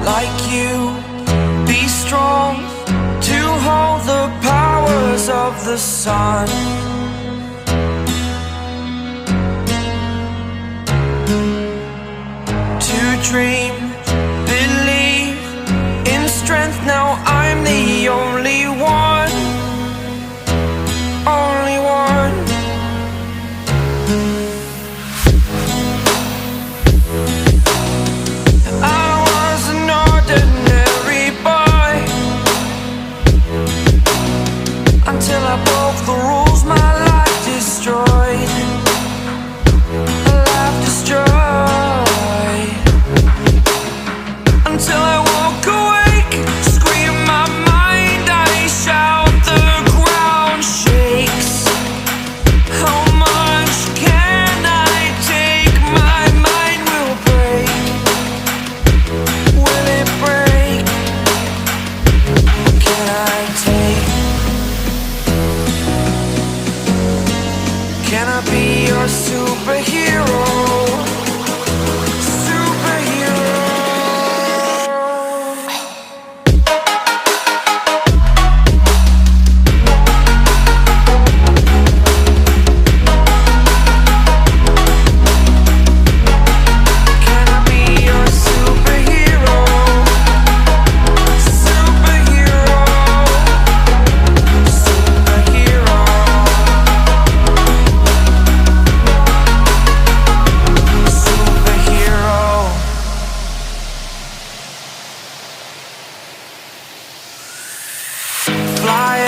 like you. Be strong to hold the powers of the sun. To dream, believe in strength. Now I'm the only one, only one. I was an ordinary boy until I broke the rules. My life destroyed, life destroyed. Until I woke awake, scream my mind, I shout, the ground shakes. How much can I take? My mind will break. Will it break? What can I take? Can I be your superhero? Fly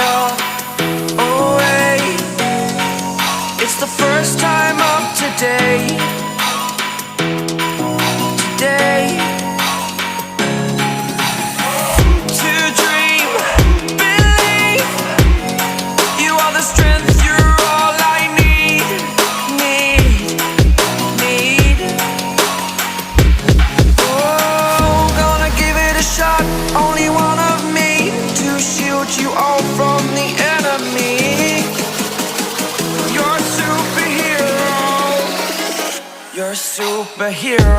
away. It's the first time of today. Today. To dream, believe. You are the strength, you're all I need. Need. Oh, gonna give it a shot. Only one of me to shield you all from the enemy. You're a superhero. You're a superhero.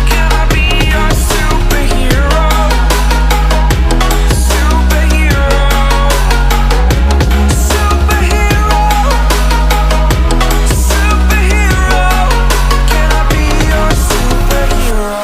Can I be your superhero? Superhero. Superhero. Superhero. Can I be your superhero?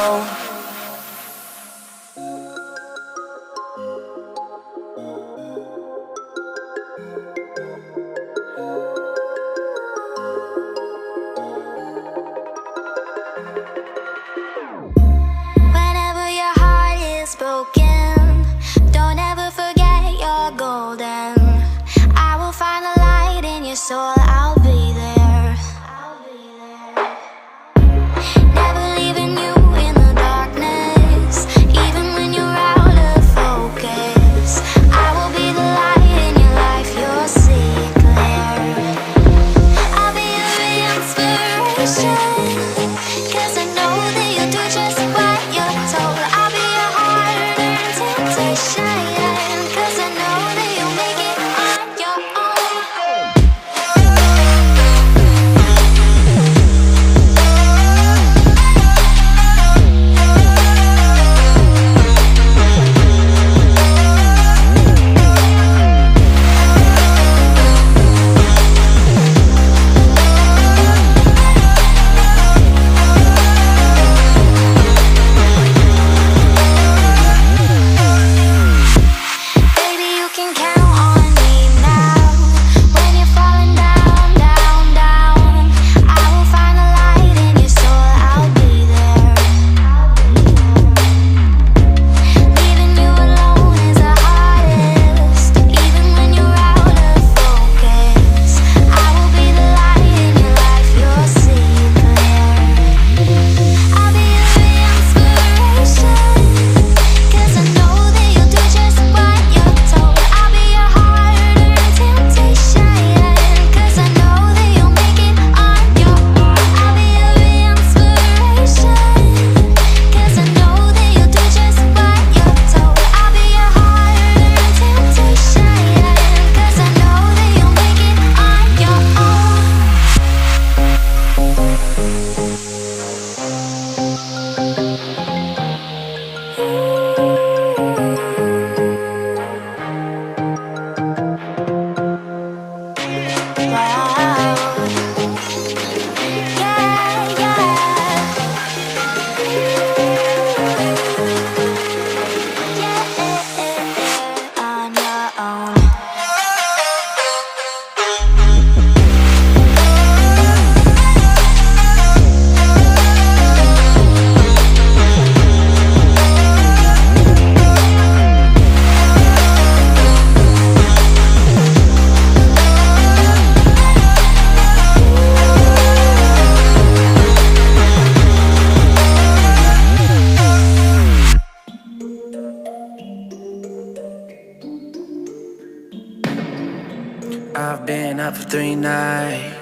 I've been up for 3 nights.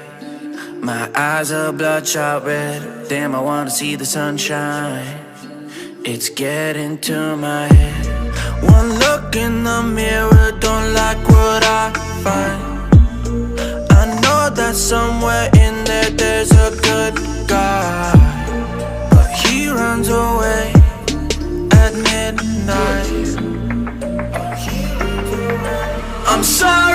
My eyes are bloodshot red. Damn, I wanna see the sunshine. It's getting to my head. One look in the mirror, don't like what I find. I know that somewhere in there there's a good guy, but he runs away at midnight. I'm sorry